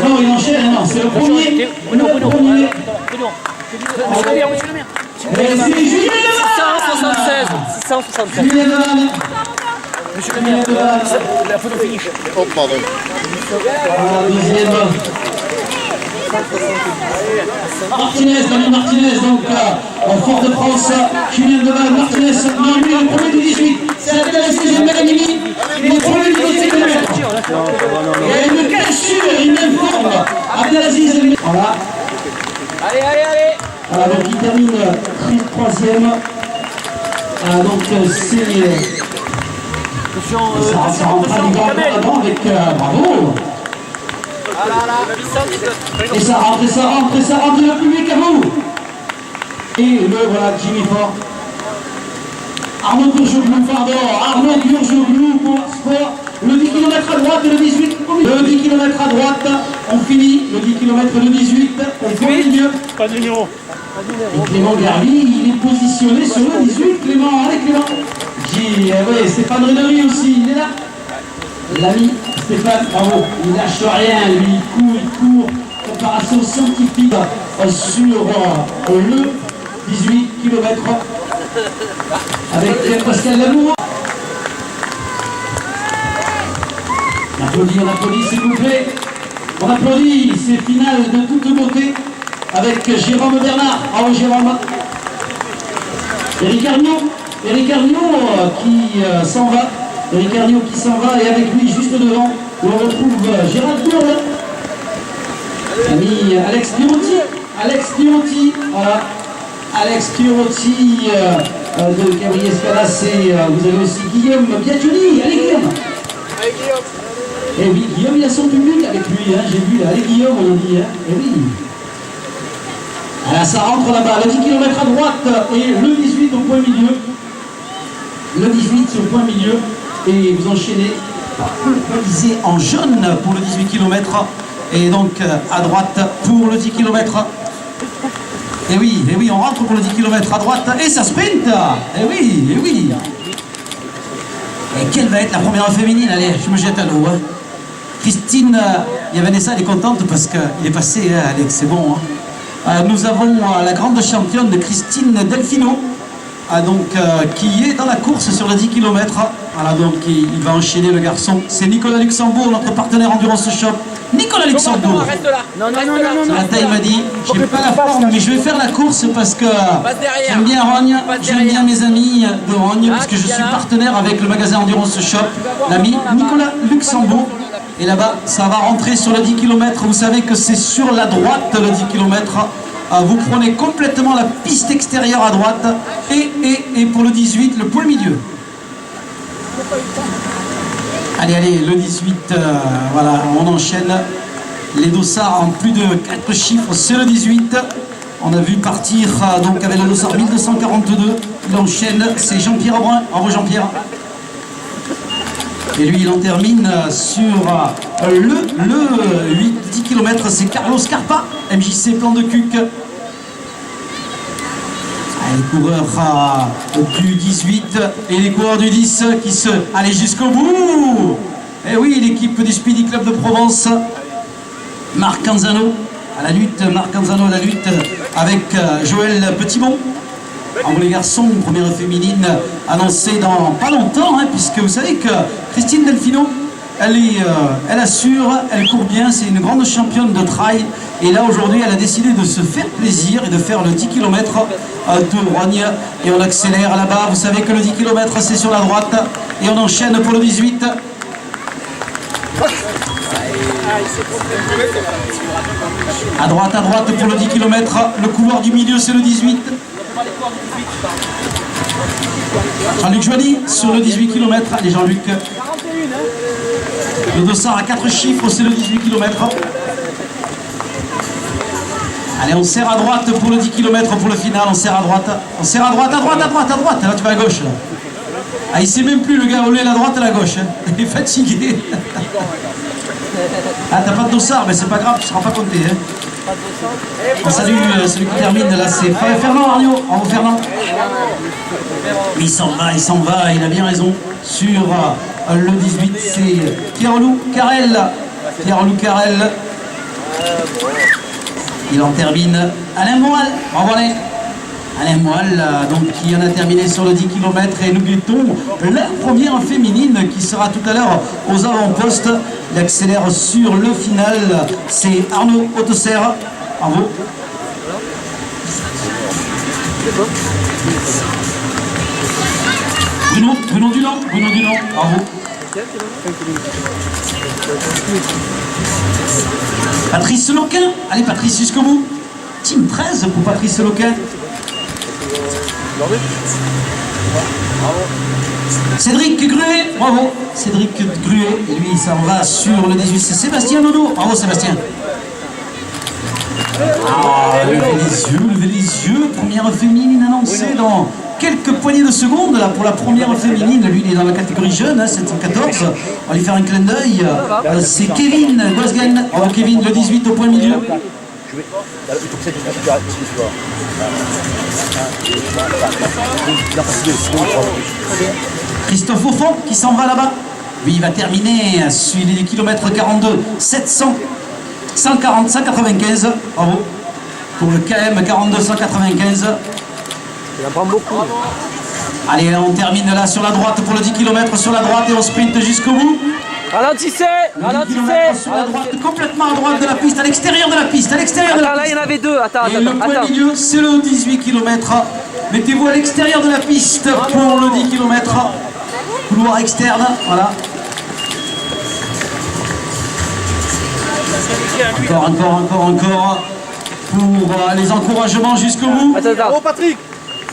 Non, il enchaîne, non, c'est le premier. Bruno. C'est Julien Deval. 676. Julien Deval. Monsieur le maire, la photo finish. Oh, pardon. Deuxième. Daniel Martinez, donc en Fort-de-France, Julien Deval, Martinez, non, lui, le premier du 18. C'est Abdelaziz Benhamini, il est premier du 17 km. Il y a une cassure, une même forme. Abdelaziz, voilà. Allez. Voilà, donc il termine troisième. Donc c'est... Ça rentre là-bas avec bravo. Et ça rentre, le public à vous. Et le voilà, Jimmy Ford. Arnaud Bourgeoglou, pardon, Arnaud Bourgeoglou pour sport. Le 10 km à droite et le 18. Le 10 km à droite, on finit. Le 10 km, le 18, on fait le milieu. Pas de numéro. Et Clément Garly, il est positionné sur le 18. Clément, allez Clément. Oui, Stéphane Renoli aussi, il est là. L'ami Stéphane, bravo, il lâche rien, lui, il court. Préparation scientifique sur le 18 km avec Pascal Lamour. On applaudit s'il vous plaît. On applaudit, c'est finale de toute beauté avec Jérôme Bernard. Bravo Jérôme. Eric Arnaud qui s'en va. Eric Arnaud qui s'en va et avec lui juste devant, on retrouve Gérald Bourle. L'ami Alex Pirotti, voilà. Alex Pirotti de Gabriel Escalas et vous avez aussi Guillaume Biagioni. Allez Guillaume. Et oui, Guillaume il a son public avec lui, hein, j'ai vu. Allez Guillaume, on a dit. Hein. Et oui. Alors, ça rentre là-bas, le 10 km à droite et le 18 au point milieu. Le 18 au point milieu. Et vous enchaînez balisé en jaune pour le 18 km. Et donc à droite pour le 10 km. Et oui, on rentre pour le 10 km à droite et ça sprint. Et oui. Et quelle va être la première féminine? Allez, je me jette à l'eau. Hein. Christine, il y a Vanessa, elle est contente parce qu'il est passé, hein, Alex, c'est bon. Hein. Nous avons la grande championne de Christine Delfino, qui est dans la course sur le 10 km. Voilà, donc il va enchaîner le garçon. C'est Nicolas Luxembourg, notre partenaire Endurance Shop. Nicolas Luxembourg. Reste là. Non. Ce matin, il m'a dit, j'ai pas la forme, mais je vais faire la course parce que j'aime bien Rogne, j'aime bien mes amis de Rogne, parce que je suis partenaire avec le magasin Endurance Shop, l'ami Nicolas Luxembourg. Et là-bas, ça va rentrer sur le 10 km. Vous savez que c'est sur la droite le 10 km. Vous prenez complètement la piste extérieure à droite. Et pour le 18, le point milieu. Allez, le 18, voilà, on enchaîne. Les dossards en plus de 4 chiffres, c'est le 18. On a vu partir donc avec le dossard 1242. Il enchaîne, c'est Jean-Pierre Abrun. Bravo Jean-Pierre. Et lui, il en termine sur le 10 km, c'est Carlos Carpa, MJC Plan de Cuc. Les coureurs du 18 et les coureurs du 10 qui se allez jusqu'au bout. Et oui, l'équipe du Speedy Club de Provence. Marc Canzano à la lutte, avec Joël Petitbon. Alors les garçons, première féminine annoncée dans pas longtemps, hein, puisque vous savez que Christine Delfino, elle assure, elle court bien, c'est une grande championne de trail. Et là aujourd'hui, elle a décidé de se faire plaisir et de faire le 10 km de Rogne. Et on accélère là-bas, vous savez que le 10 km c'est sur la droite. Et on enchaîne pour le 18. À droite pour le 10 km. Le couloir du milieu c'est le 18. Jean-Luc Joly sur le 18 km. Allez Jean-Luc. Le dossard à 4 chiffres, c'est le 18 km. Allez, on serre à droite pour le 10 km pour le final. On serre à droite. On serre à droite. Là, tu vas à gauche. Là. Ah, il sait même plus le gars où est la droite et la gauche. Hein. Il est fatigué. Ah, t'as pas de dossard, mais c'est pas grave, tu seras pas compté. Hein. On salue celui qui termine là, c'est Fernand Arnaud. Bravo Fernand. Il s'en va, il a bien raison. Sur le 18, c'est Pierre-Loup Carrel. Il en termine Alain Moal. Bravo Alain. Alain Moal, donc, qui en a terminé sur le 10 km. Et nous guettons la première féminine qui sera tout à l'heure aux avant-postes. Il accélère sur le final. C'est Arnaud Hautesser. Bravo. Bruno Dunant, bravo. Patrice Loquin, allez Patrice jusqu'au bout. Team 13 pour Patrice Loquin. Cédric Gruet, bravo. Cédric Gruet, et lui il s'en va sur le 18. C'est Sébastien Nono, bravo Sébastien. Ah, levez les yeux, première féminine annoncée dans quelques poignées de secondes là, pour la première féminine. Lui il est dans la catégorie jeune, hein, 714. On va lui faire un clin d'œil. C'est Kevin Gosgen. Bravo Kevin, le 18 au point milieu. Christophe Offon qui s'en va là-bas. Lui il va terminer sur les kilomètres 42, 700. 140, 195, bravo, pour le KM 42, 195. Il en prend beaucoup. Allez, on termine là sur la droite pour le 10 km sur la droite et on sprint jusqu'au bout. Ralentissez, ralentissez. Sur la droite, complètement à droite de la piste, à l'extérieur de la piste, à l'extérieur de la piste. Là, il y en avait deux, attends. Et le point milieu, c'est le 18 km. Mettez-vous à l'extérieur de la piste pour le 10 km. Couloir externe, voilà. Encore pour les encouragements jusqu'au bout. Oh Patrick.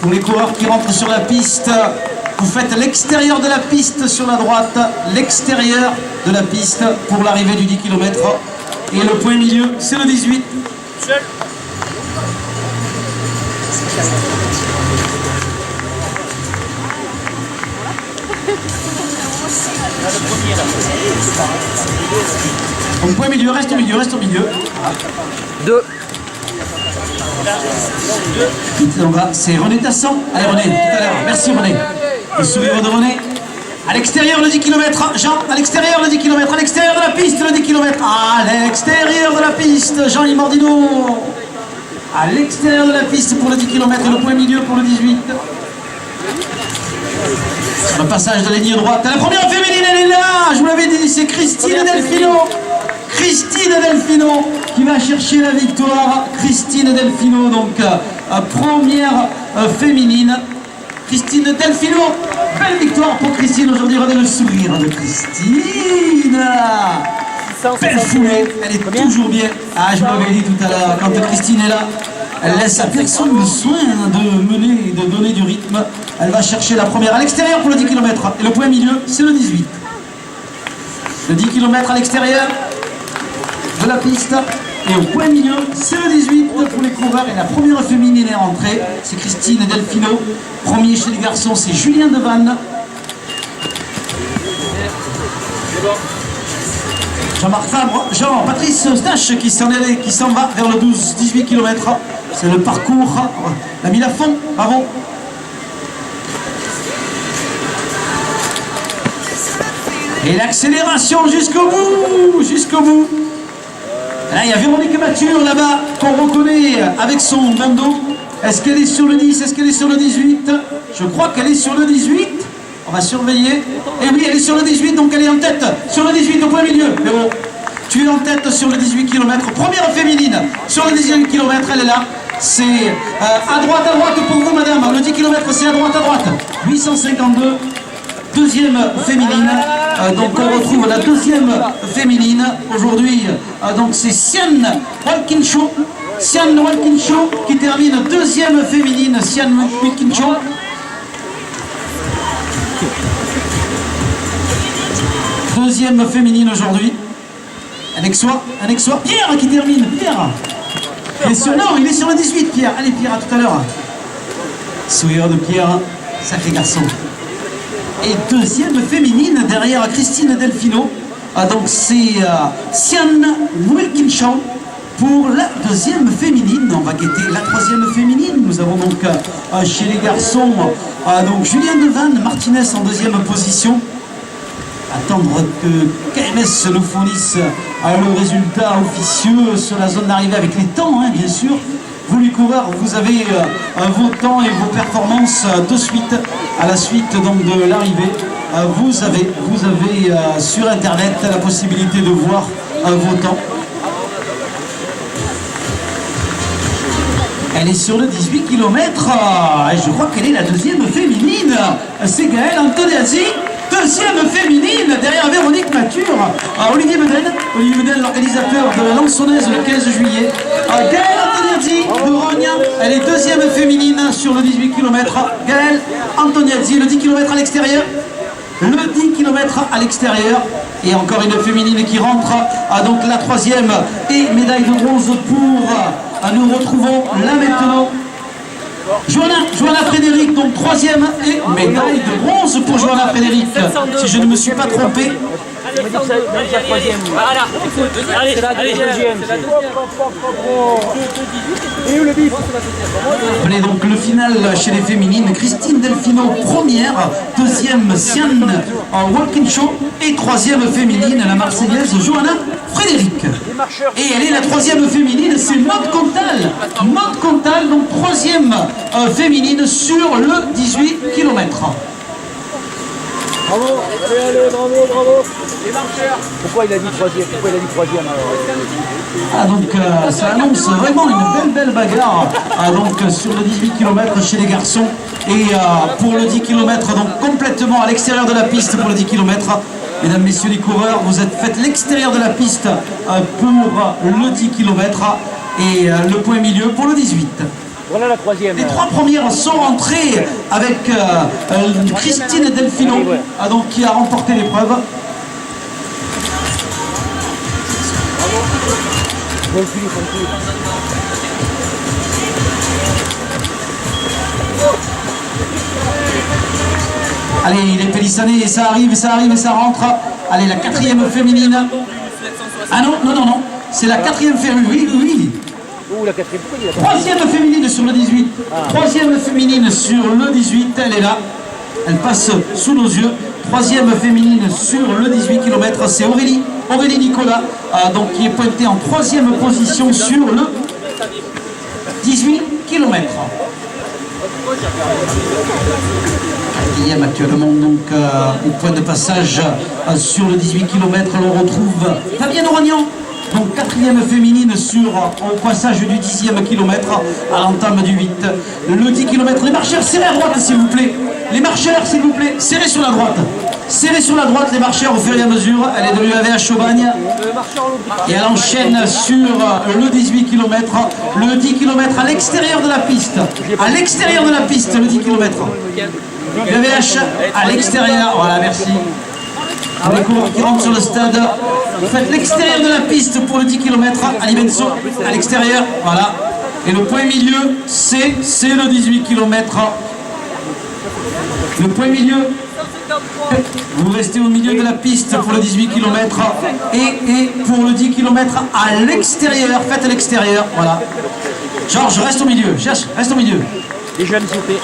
Pour les coureurs qui rentrent sur la piste, vous faites l'extérieur de la piste sur la droite, l'extérieur de la piste pour l'arrivée du 10 km. Et le point milieu, c'est le 18. Donc point milieu, reste au milieu, reste au milieu. Deux. C'est René Tassan. Allez René, tout à l'heure. Merci René. Le sourire de René. À l'extérieur le 10 km. Jean, à l'extérieur le 10 km. À l'extérieur de la piste le 10 km. À l'extérieur de la piste, Jean Imordino. À l'extérieur de la piste pour le 10 km et le point milieu pour le 18. Sur le passage de la ligne droite. La première féminine, elle est là. Je vous l'avais dit, c'est Christine Delfino. Christine Delfino qui va chercher la victoire. Christine Delfino, donc première féminine. Christine Delfino, belle victoire pour Christine aujourd'hui. Regardez le sourire de Christine. Belle foulée, elle est toujours bien. Ah, je vous l'avais dit tout à l'heure, quand Christine est là, elle laisse à personne le soin de mener et de donner du rythme. Elle va chercher la première à l'extérieur pour le 10 km. Et le point milieu, c'est le 18. Le 10 km à l'extérieur de la piste. Et au point milieu, c'est le 18 pour les coureurs. Et la première féminine est rentrée, c'est Christine Delfino. Premier chez les garçons, c'est Julien Devanne. Jean-Marc Fabre, Jean-Patrice Stache qui s'en va vers le 12-18 km. C'est le parcours. La mis à fond, bravo. Et l'accélération jusqu'au bout, jusqu'au bout. Là, il y a Véronique Mature là-bas qu'on reconnaît avec son bandeau. Est-ce qu'elle est sur le 10? Est-ce qu'elle est sur le 18? Je crois qu'elle est sur le 18. On va surveiller. Et oui, elle est sur le 18, donc elle est en tête. Sur le 18 au point milieu. Mais bon, tu es en tête sur le 18 km. Première féminine sur le 18 km, elle est là. C'est à droite pour vous, madame. Le 10 km, c'est à droite. 852. Deuxième féminine, donc on retrouve la deuxième féminine aujourd'hui, donc c'est Sian Walkinshaw qui termine deuxième féminine. Sian Walkinshaw. Deuxième féminine aujourd'hui. Annexois, Pierre qui termine, Pierre. Non, il est sur le 18, Pierre. Allez Pierre, à tout à l'heure. Sourire de Pierre, sacré garçon. Et deuxième féminine derrière Christine Delfino. Donc c'est Sian Walkinshaw pour la deuxième féminine. On va guetter la troisième féminine. Nous avons donc chez les garçons donc Julien Devanne, Martinez en deuxième position. Attendre que KMS nous fournisse le résultat officieux sur la zone d'arrivée avec les temps, hein, bien sûr. Vous les coureurs, vous avez vos temps et vos performances de suite, à la suite donc de l'arrivée. Vous avez sur internet la possibilité de voir vos temps. Elle est sur le 18 km et je crois qu'elle est la deuxième féminine. C'est Gaëlle Antoniazzi, deuxième féminine derrière Véronique Mature. Olivier Bedel, l'organisateur de la Lansonnaise le 15 juillet. Gaëlle Antoniazzi de Rogne, elle est deuxième féminine sur le 18 km. Gaëlle Antoniazzi, le 10 km à l'extérieur. Le 10 km à l'extérieur. Et encore une féminine qui rentre. Donc la troisième et médaille de bronze pour... Nous retrouvons là maintenant Johanna Frédéric, donc troisième et médaille de bronze pour Johanna Frédéric, si je ne me suis pas trompé. Allez, donc le final chez les féminines, Christine Delfino première, deuxième Siane Walking Show et troisième féminine la Marseillaise Johanna Frédéric. Et elle est la troisième féminine, c'est Maud Comtal. Maud Comtal, donc troisième féminine sur le 18 km. Bravo, allez, bravo. Les marcheurs. Pourquoi il a dit troisième alors? Donc ça annonce vraiment une belle bagarre donc sur le 18 km chez les garçons. Et pour le 10 km, donc complètement à l'extérieur de la piste pour le 10 km. Mesdames, messieurs les coureurs, vous êtes fait l'extérieur de la piste pour le 10 km et le point milieu pour le 18. Voilà la troisième. Les trois premières sont rentrées avec Christine Delfino, donc, qui a remporté l'épreuve. Allez, les Pélissanais, ça arrive, ça rentre. Allez, la quatrième féminine. Ah non, c'est la quatrième féminine, oui. La quatrième. Troisième féminine sur le 18. Troisième féminine sur le 18, elle est là. Elle passe sous nos yeux. Troisième féminine sur le 18 km, c'est Aurélie Nicolas, donc qui est pointée en troisième position sur le 18 km. Quatrième actuellement donc au point de passage sur le 18 km, l'on retrouve Fabienne Oragnan. Donc quatrième féminine au passage du 10e kilomètre à l'entame du 8. Le 10 km, les marcheurs, serrez à droite s'il vous plaît. Les marcheurs s'il vous plaît, serrez sur la droite. Serrez sur la droite les marcheurs au fur et à mesure. Elle est de l'UAVH Aubagne. Et elle enchaîne sur le 18 km. Le 10 km à l'extérieur de la piste. À l'extérieur de la piste, le 10 km. UAVH à l'extérieur. Voilà, merci. Les coureurs qui rentrent sur le stade, vous faites l'extérieur de la piste pour le 10 km, Ali Benso, à l'extérieur, voilà. Et le point milieu, c'est le 18 km. Le point milieu, vous restez au milieu de la piste pour le 18 km et pour le 10 km à l'extérieur, faites à l'extérieur, voilà. Georges, reste au milieu, reste au milieu. Les jeunes, s'il vous plaît.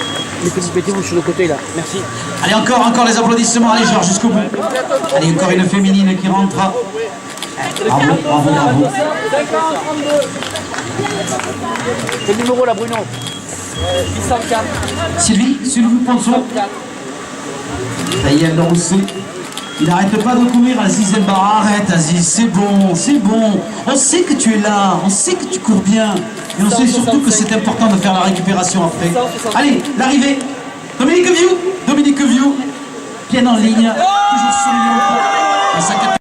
Mettez-vous sur le côté là, merci. Allez, encore les applaudissements, allez Georges, jusqu'au bout. Allez, encore une féminine qui rentre. Bravo. Quel numéro là, Bruno? 804. Sylvie Ponceau. Ça y est, elle le sait. Il n'arrête pas de courir, Aziz Elbara. Arrête, Aziz, c'est bon. On sait que tu es là, on sait que tu cours bien. Et on sait surtout que c'est important de faire la récupération après. Allez, l'arrivée. Dominique Vieux, bien en ligne. Toujours souriante.